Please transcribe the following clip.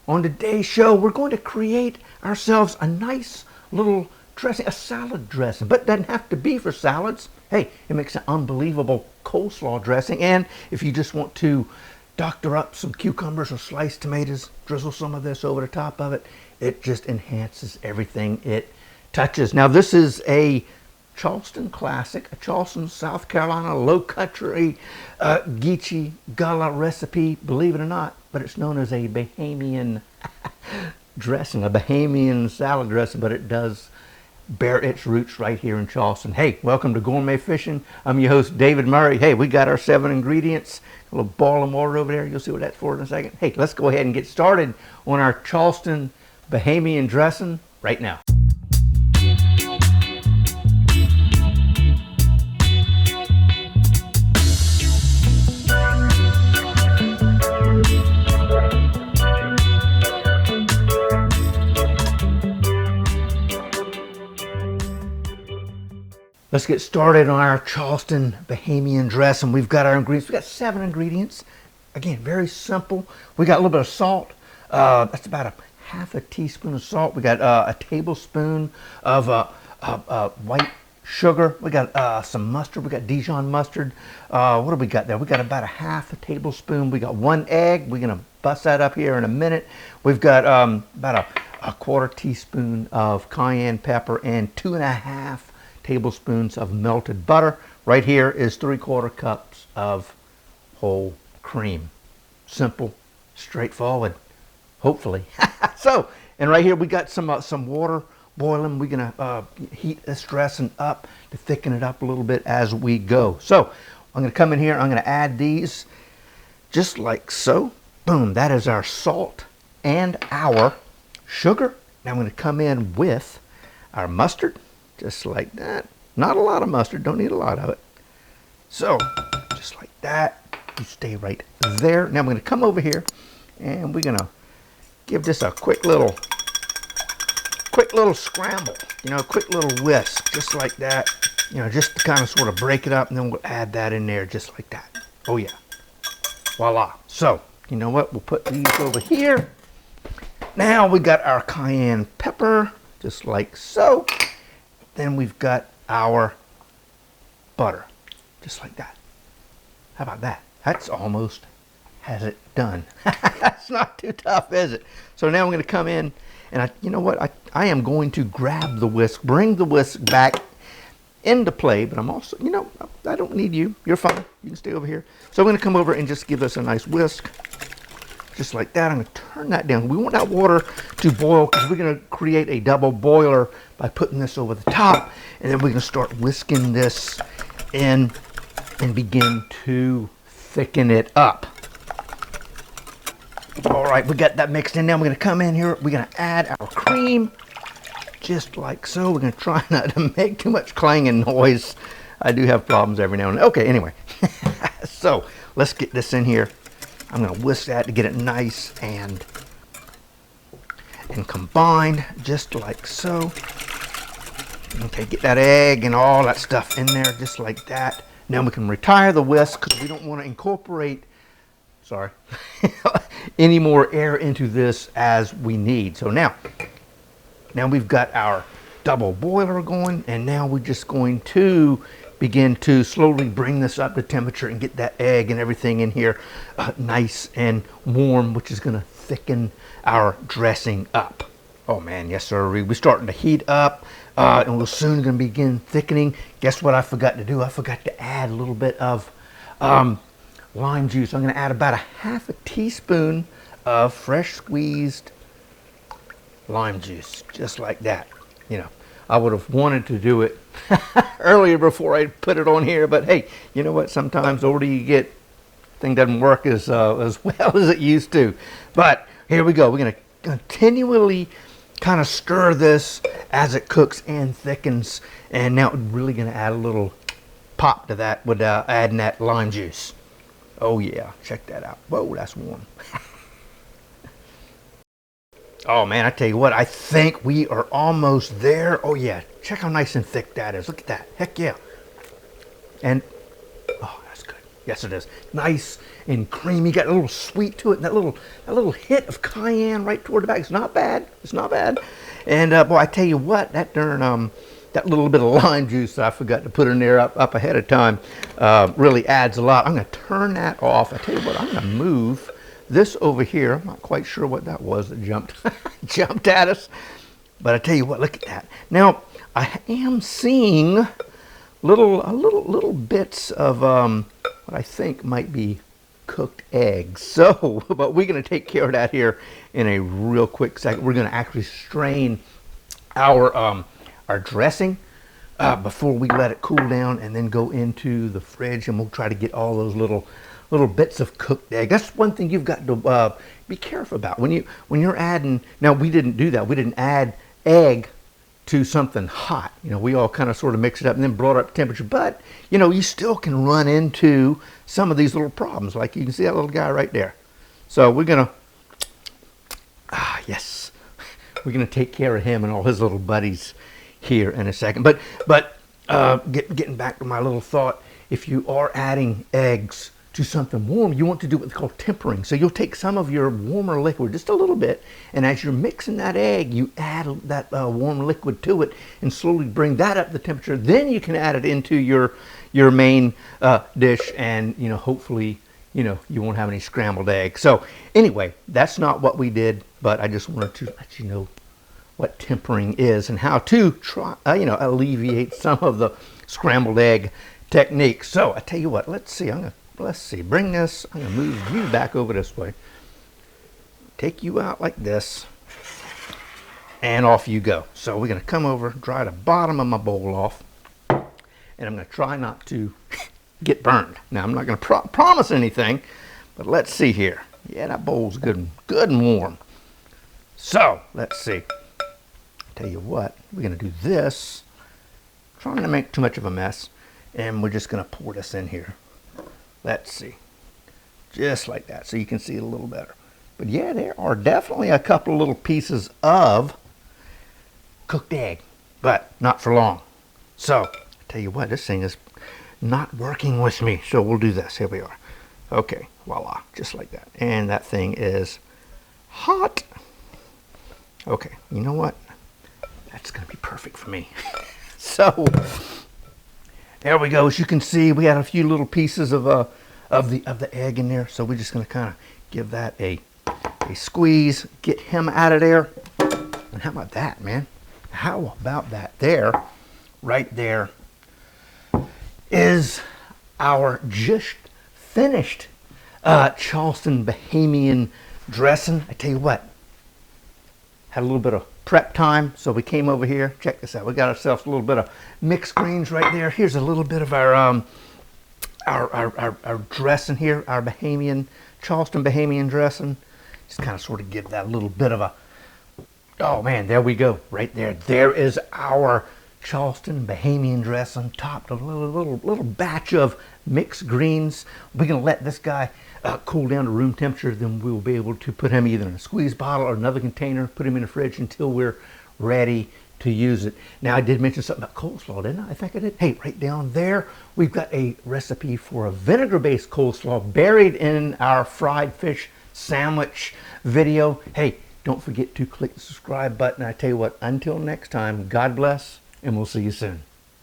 On today's show, we're going to create ourselves a nice little dressing, a salad dressing, but it doesn't have to be for salads. Hey, it makes an unbelievable coleslaw dressing, and if you just want to doctor up some cucumbers or sliced tomatoes, drizzle some of this over the top of it, it just enhances everything it touches. Now, this is a Charleston classic, a Charleston, South Carolina, low country, Geechee Gullah recipe, believe it or not, but it's known as a Bahamian dressing, a Bahamian salad dressing, but it does bear its roots right here in Charleston. Hey, welcome to Gourmet Fishing. I'm your host, David Murray. Hey, we got our 7 ingredients, a little boiling water over there. You'll see what that's for in a second. Hey, let's go ahead and get started on our Charleston Bahamian dressing right now. Let's get started on our Charleston Bahamian dressing. We've got our ingredients. We've got 7 ingredients. Again, very simple. We got a little bit of salt. That's about a half a teaspoon of salt. We got a tablespoon of white sugar. We got some mustard. We got Dijon mustard. What do we got there? We got about a half a tablespoon. We got 1 egg. We're going to bust that up here in a minute. We've got about a quarter teaspoon of cayenne pepper and 2.5 tablespoons of melted butter. Right here is 3/4 cups of whole cream. Simple, straightforward, hopefully. So, and right here we got some water boiling. We're gonna heat this dressing up to thicken it up a little bit as we go. So I'm gonna come in here, I'm gonna add these just like so. Boom, that is our salt and our sugar. Now I'm gonna come in with our mustard, just like that. Not a lot of mustard, don't need a lot of it. So, just like that, you stay right there. Now I'm gonna come over here and we're gonna give this a quick little scramble, quick little whisk, just like that. Just to kind of sort of break it up, and then we'll add that in there just like that. Oh yeah, voila. So, you know what, we'll put these over here. Now we got our cayenne pepper, just like so. Then we've got our butter, just like that. How about that? That's almost has it done. That's not too tough, is it? So now I'm going to come in, and I am going to grab the whisk, bring the whisk back into play, but I'm also, I don't need you. You're fine. You can stay over here. So I'm going to come over and just give this a nice whisk. Just like that. I'm going to turn that down. We want that water to boil because we're going to create a double boiler by putting this over the top, and then we're going to start whisking this in and begin to thicken it up. All right, we got that mixed in. Now we're going to come in here. We're going to add our cream just like so. We're going to try not to make too much clanging noise. I do have problems every now and then. Okay, anyway. So let's get this in here. I'm going to whisk that to get it nice and combined, just like so. Okay, get that egg and all that stuff in there, just like that. Now we can retire the whisk because we don't want to incorporate, any more air into this as we need. So now we've got our double boiler going, and now we're just going to begin to slowly bring this up to temperature and get that egg and everything in here nice and warm, which is going to thicken our dressing up. Oh man, yes sir, we're starting to heat up, and we're soon going to begin thickening. Guess what I forgot to do? I forgot to add a little bit of lime juice. I'm going to add about a half a teaspoon of fresh squeezed lime juice, just like that. I would have wanted to do it earlier before I put it on here, but hey, you know what? Sometimes the older you get, thing doesn't work as well as it used to. But here we go. We're going to continually kind of stir this as it cooks and thickens, and now we're really going to add a little pop to that with adding that lime juice. Oh yeah, check that out. Whoa, that's warm. Oh man, I tell you what, I think we are almost there. Oh yeah, check how nice and thick that is. Look at that. Heck yeah. And, oh, that's good. Yes, it is. Nice and creamy. Got a little sweet to it. And that little hit of cayenne right toward the back. It's not bad. It's not bad. And boy, I tell you what, that darn that little bit of lime juice that I forgot to put in there up ahead of time really adds a lot. I'm going to turn that off. I tell you what, I'm going to move this over here. I'm not quite sure what that was that jumped at us. But I tell you what, look at that. Now, I am seeing little bits of what I think might be cooked eggs. So, but we're going to take care of that here in a real quick second. We're going to actually strain our dressing before we let it cool down, and then go into the fridge, and we'll try to get all those little bits of cooked egg. That's one thing you've got to be careful about when you're adding. Now, we didn't do that. We didn't add egg to something hot. You know, we all kind of sort of mix it up and then brought up temperature. But you know, you still can run into some of these little problems. Like you can see that little guy right there. So we're gonna yes, we're gonna take care of him and all his little buddies here in a second. But getting back to my little thought, if you are adding eggs to something warm, you want to do what's called tempering. So you'll take some of your warmer liquid, just a little bit, and as you're mixing that egg, you add that warm liquid to it and slowly bring that up the temperature. Then you can add it into your main dish, and you know, hopefully, you know, you won't have any scrambled eggs. So anyway, that's not what we did, but I just wanted to let you know what tempering is and how to try, you know, alleviate some of the scrambled egg technique. So I tell you what, let's see. Let's see, bring this, I'm going to move you back over this way. Take you out like this, and off you go. So we're going to come over, dry the bottom of my bowl off, and I'm going to try not to get burned. Now, I'm not going to promise anything, but let's see here. Yeah, that bowl's good and warm. So, let's see. Tell you what, we're going to do this, trying to make too much of a mess, and we're just going to pour this in here. Let's see, just like that, so you can see it a little better. But yeah, there are definitely a couple of little pieces of cooked egg, but not for long. So, I tell you what, this thing is not working with me, so we'll do this. Here we are. Okay, voila, just like that. And that thing is hot. Okay, you know what? That's going to be perfect for me. So, there we go. As you can see, we had a few little pieces of the egg in there. So we're just going to kind of give that a squeeze, get him out of there. And how about that, man? How about that? There, right there, is our just finished Charleston Bahamian dressing. I tell you what, had a little bit of prep time, so we came over here. Check this out. We got ourselves a little bit of mixed greens right there. Here's a little bit of our dressing here, our Charleston Bahamian dressing. Just kind of sort of give that a little bit of a, oh man, there we go, right there. There is our Charleston Bahamian dressing, topped with a little batch of mixed greens. We're gonna let this guy cool down to room temperature. Then we will be able to put him either in a squeeze bottle or another container, put him in the fridge until we're ready to use it. Now, I did mention something about coleslaw, didn't I? I think I did. Hey, right down there, we've got a recipe for a vinegar-based coleslaw buried in our fried fish sandwich video. Hey, don't forget to click the subscribe button. I tell you what, until next time, God bless, and we'll see you soon.